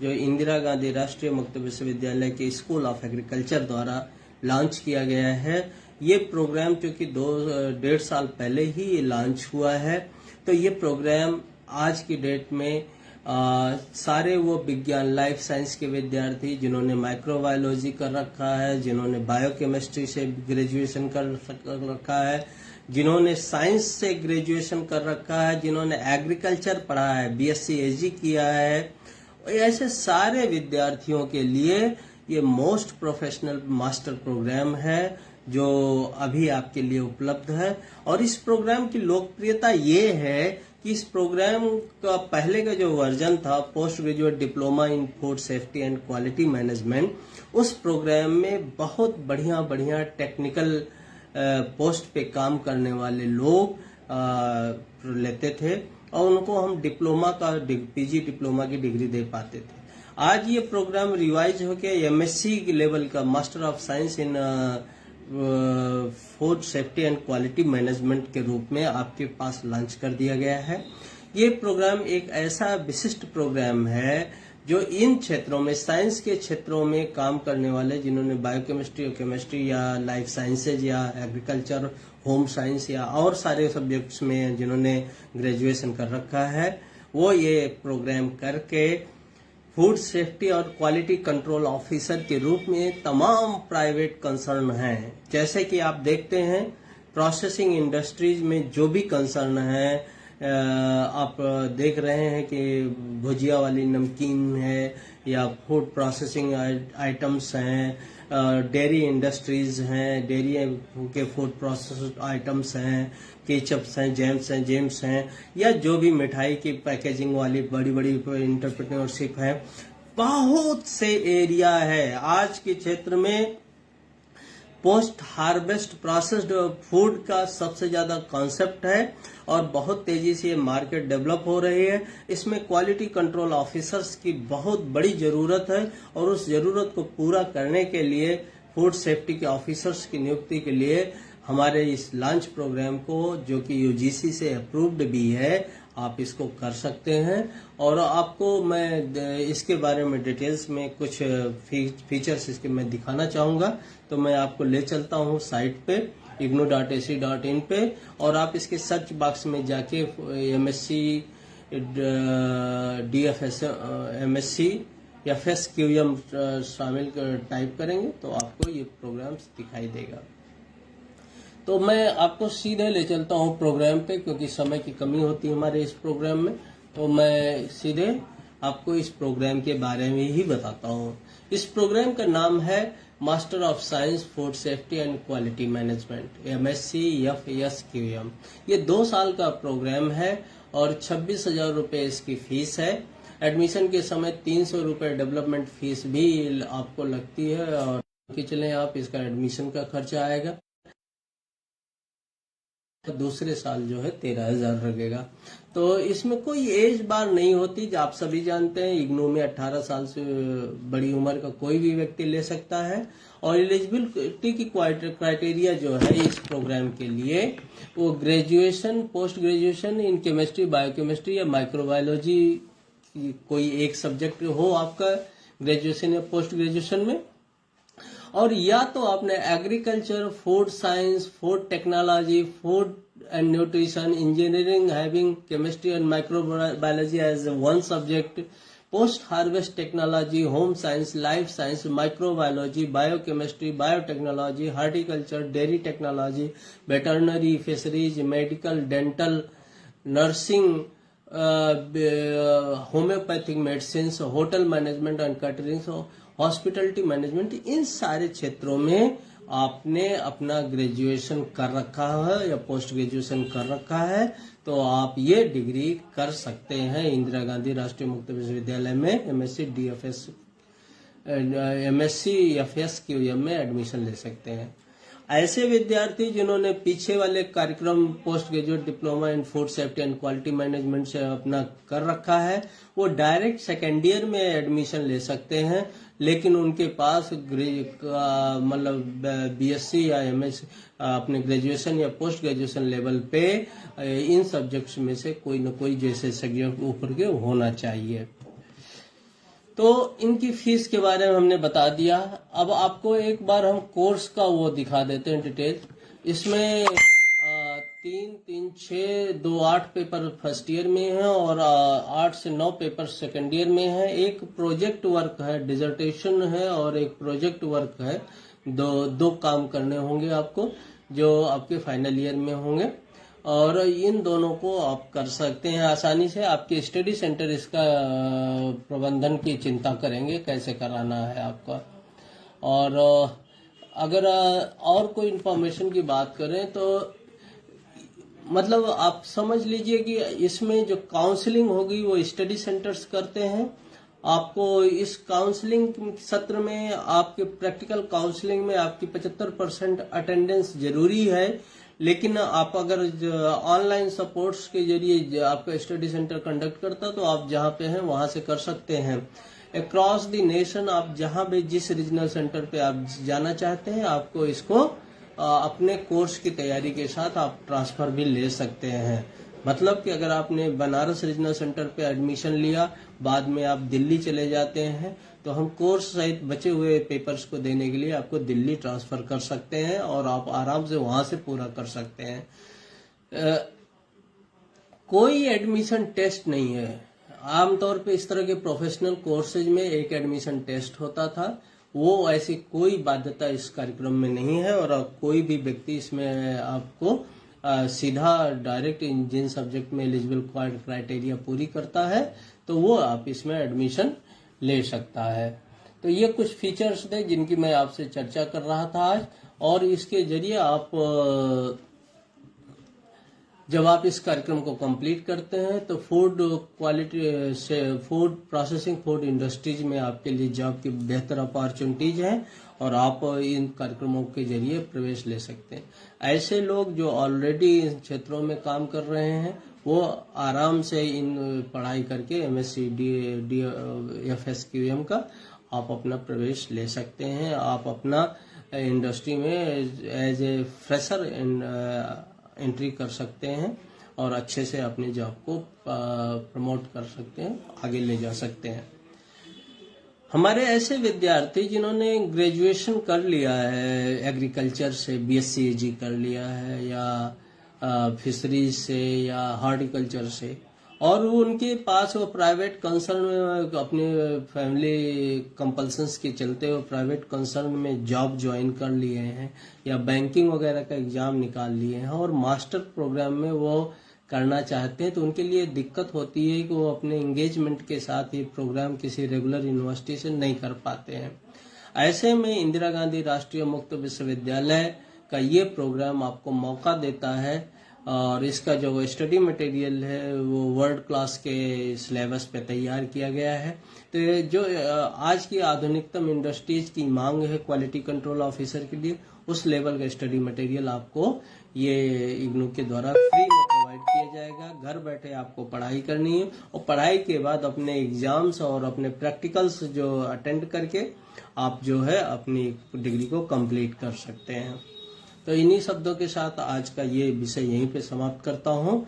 जो इंदिरा गांधी राष्ट्रीय मुक्त विश्वविद्यालय के स्कूल ऑफ एग्रीकल्चर द्वारा लॉन्च किया गया है। ये प्रोग्राम क्योंकि 1.5 साल पहले ही लॉन्च हुआ है, तो ये प्रोग्राम आज की डेट में सारे वो विज्ञान लाइफ साइंस के विद्यार्थी जिन्होंने माइक्रोबायोलॉजी कर रखा है, जिन्होंने बायोकेमिस्ट्री से ग्रेजुएशन कर रखा है, जिन्होंने साइंस से ग्रेजुएशन कर रखा है, जिन्होंने एग्रीकल्चर पढ़ा है, बीएससी एजी किया है, ऐसे सारे विद्यार्थियों के लिए ये मोस्ट प्रोफेशनल मास्टर प्रोग्राम है जो अभी आपके लिए उपलब्ध है। और इस प्रोग्राम की लोकप्रियता ये है कि इस प्रोग्राम का पहले का जो वर्जन था post graduate diploma in food safety and quality management, उस प्रोग्राम में बहुत बढ़िया बढ़िया टेक्निकल पोस्ट पे काम करने वाले लोग लेते थे और उनको हम डिप्लोमा का पीजी डिप्लोमा की डिग्री दे पाते थे। आज ये प्रोग्राम रिवाइज होकर एमएससी लेवल का master of science in food safety and quality management के रूप में आपके पास लॉन्च कर दिया गया है। ये प्रोग्राम एक ऐसा विशिष्ट प्रोग्राम है जो इन क्षेत्रों में साइंस के क्षेत्रों में काम करने वाले जिन्होंने बायोकेमिस्ट्री और केमिस्ट्री या लाइफ साइंसेज या एग्रीकल्चर होम साइंस या और सारे सब्जेक्ट्स में जिन्होंने ग्रेजुएशन कर रखा है, वो ये प्रोग्राम करके फूड सेफ्टी और क्वालिटी कंट्रोल ऑफिसर के रूप में तमाम प्राइवेट कंसर्न हैं, जैसे कि आप देखते हैं प्रोसेसिंग इंडस्ट्रीज में जो भी कंसर्न है, आप देख रहे हैं कि भुजिया वाली नमकीन है या फूड प्रोसेसिंग आइटम्स हैं, डेयरी इंडस्ट्रीज हैं, डेयरी के फूड प्रोसेस आइटम्स हैं, केचप्स हैं, जेम्स हैं या जो भी मिठाई की पैकेजिंग वाली बड़ी बड़ी एंटरप्रेन्योरशिप है, बहुत से एरिया है। आज के क्षेत्र में पोस्ट हार्वेस्ट प्रोसेस्ड फूड का सबसे ज्यादा कॉन्सेप्ट है और बहुत तेजी से ये मार्केट डेवलप हो रही है। इसमें क्वालिटी कंट्रोल ऑफिसर्स की बहुत बड़ी जरूरत है और उस जरूरत को पूरा करने के लिए फूड सेफ्टी के ऑफिसर्स की नियुक्ति के लिए हमारे इस लॉन्च प्रोग्राम को, जो कि यूजीसी से अप्रूव्ड भी है, आप इसको कर सकते हैं। और आपको मैं इसके बारे में डिटेल्स में कुछ फीचर्स इसके मैं दिखाना चाहूँगा, तो मैं आपको ले चलता हूँ साइट पे ignou.ac.in पे और आप इसके सर्च बॉक्स में जाके एमएससी DFS एमएससी या FSQM शामिल टाइप करेंगे तो आपको ये प्रोग्राम्स दिखाई देगा। तो मैं आपको सीधे ले चलता हूँ प्रोग्राम पे, क्योंकि समय की कमी होती है हमारे इस प्रोग्राम में, तो मैं सीधे आपको इस प्रोग्राम के बारे में ही बताता हूँ। इस प्रोग्राम का नाम है master of science food safety and quality management MSc FSQM। ये 2 साल का प्रोग्राम है और 26,000 रुपये इसकी फीस है। एडमिशन के समय 300 रुपये डेवलपमेंट फीस भी आपको लगती है और कि चलें आप इसका एडमिशन का खर्चा आएगा। दूसरे साल जो है 13,000 लगेगा। तो इसमें कोई एज बार नहीं होती, जो आप सभी जानते हैं इग्नू में 18 साल से बड़ी उम्र का कोई भी व्यक्ति ले सकता है। और एलिजिबिलिटी की क्राइटेरिया जो है इस प्रोग्राम के लिए वो graduation, post graduation in chemistry, biochemistry या माइक्रोबायोलॉजी कोई एक सब्जेक्ट हो आपका ग्रेजुएशन या पोस्ट ग्रेजुएशन में, और या तो आपने agriculture, food science, food technology, food and nutrition, engineering having chemistry and microbiology as one subject, post harvest technology, home science, life science, microbiology, biochemistry, biotechnology, horticulture, dairy technology, veterinary, fisheries, medical, dental, nursing, homeopathic medicine, hotel management and catering, hospitality management, इन सारे क्षेत्रों में आपने अपना graduation कर रखा है या पोस्ट ग्रेजुएशन कर रखा है तो आप ये डिग्री कर सकते हैं इंदिरा गांधी राष्ट्रीय मुक्त विश्वविद्यालय में MSc FSQM में एडमिशन ले सकते हैं। ऐसे विद्यार्थी जिन्होंने पीछे वाले कार्यक्रम post graduate diploma in food safety and quality management से अपना कर रखा है, वो डायरेक्ट सेकेंड ईयर में एडमिशन ले सकते हैं, लेकिन उनके पास मतलब BSc या MS अपने ग्रेजुएशन या पोस्ट ग्रेजुएशन लेवल पे इन सब्जेक्ट्स में से कोई न कोई जैसे सब्जेक्ट ऊपर के होना चाहिए। तो इनकी फीस के बारे में हमने बता दिया। अब आपको एक बार हम कोर्स का वो दिखा देते हैं डिटेल। इसमें 3-3-6-2-8 पेपर फर्स्ट ईयर में है और 8 से 9 पेपर सेकेंड ईयर में है। एक प्रोजेक्ट वर्क है, डिजर्टेशन है और एक प्रोजेक्ट वर्क है। दो काम करने होंगे आपको, जो आपके फाइनल ईयर में होंगे, और इन दोनों को आप कर सकते हैं आसानी से। आपके स्टडी सेंटर इसका प्रबंधन की चिंता करेंगे कैसे कराना है आपका। और अगर और कोई इन्फॉर्मेशन की बात करें तो मतलब आप समझ लीजिए कि इसमें जो काउंसलिंग होगी वो स्टडी सेंटर्स करते हैं। आपको इस काउंसलिंग सत्र में आपके प्रैक्टिकल काउंसलिंग में आपकी 75% अटेंडेंस जरूरी है। लेकिन आप अगर ऑनलाइन सपोर्ट्स के जरिए आपका स्टडी सेंटर कंडक्ट करता तो आप जहाँ पे हैं वहां से कर सकते हैं। अक्रॉस द नेशन आप जहाँ भी जिस रीजनल सेंटर पे आप जाना चाहते हैं आपको इसको अपने कोर्स की तैयारी के साथ आप ट्रांसफर भी ले सकते हैं। मतलब कि अगर आपने बनारस रीजनल सेंटर पे एडमिशन लिया, बाद में आप दिल्ली चले जाते हैं, तो हम कोर्स सहित बचे हुए पेपर्स को देने के लिए आपको दिल्ली ट्रांसफर कर सकते हैं और आप आराम से वहां से पूरा कर सकते हैं। कोई एडमिशन टेस्ट नहीं है। आमतौर पे इस तरह के प्रोफेशनल कोर्सेज में एक एडमिशन टेस्ट होता था, वो ऐसी कोई बाध्यता इस कार्यक्रम में नहीं है। और कोई भी व्यक्ति इसमें आपको सीधा डायरेक्ट जिन सब्जेक्ट में एलिजिबल क्राइटेरिया पूरी करता है तो वो आप इसमें एडमिशन ले सकता है। तो ये कुछ फीचर्स थे जिनकी मैं आपसे चर्चा कर रहा था आज। और इसके जरिए आप जब आप इस कार्यक्रम को कंप्लीट करते हैं तो फूड क्वालिटी से फूड प्रोसेसिंग फूड इंडस्ट्रीज में आपके लिए जॉब की बेहतर अपॉर्चुनिटीज हैं और आप इन कार्यक्रमों के जरिए प्रवेश ले सकते हैं। ऐसे लोग जो ऑलरेडी इन क्षेत्रों में काम कर रहे हैं वो आराम से इन पढ़ाई करके MSc FSQM का आप अपना प्रवेश ले सकते हैं। आप अपना इंडस्ट्री में एज ए फ्रेशर एंट्री कर सकते हैं और अच्छे से अपने जॉब को प्रमोट कर सकते हैं, आगे ले जा सकते हैं। हमारे ऐसे विद्यार्थी जिन्होंने ग्रेजुएशन कर लिया है एग्रीकल्चर से, BSc AG कर लिया है, या फिशरीज से या हॉर्टिकल्चर से, और उनके पास वो प्राइवेट कंसर्न में अपने फैमिली कंपल्सन्स के चलते वो प्राइवेट कंसर्न में जॉब ज्वाइन कर लिए हैं या बैंकिंग वगैरह का एग्जाम निकाल लिए हैं और मास्टर प्रोग्राम में वो करना चाहते हैं, तो उनके लिए दिक्कत होती है कि वो अपने एंगेजमेंट के साथ ये प्रोग्राम किसी रेगुलर यूनिवर्सिटी से नहीं कर पाते हैं। ऐसे में इंदिरा गांधी राष्ट्रीय मुक्त विश्वविद्यालय का ये प्रोग्राम आपको मौका देता है और इसका जो स्टडी मटेरियल है वो वर्ल्ड क्लास के सिलेबस पे तैयार किया गया है। तो जो आज की आधुनिकतम इंडस्ट्रीज की मांग है क्वालिटी कंट्रोल ऑफिसर के लिए, उस लेवल का स्टडी मटेरियल आपको ये इग्नू के द्वारा फ्री में प्रोवाइड किया जाएगा। घर बैठे आपको पढ़ाई करनी है और पढ़ाई के बाद अपने एग्जाम्स और अपने प्रैक्टिकल्स जो अटेंड करके आप जो है अपनी डिग्री को कंप्लीट कर सकते हैं। तो इन्हीं शब्दों के साथ आज का ये विषय यहीं पे समाप्त करता हूँ।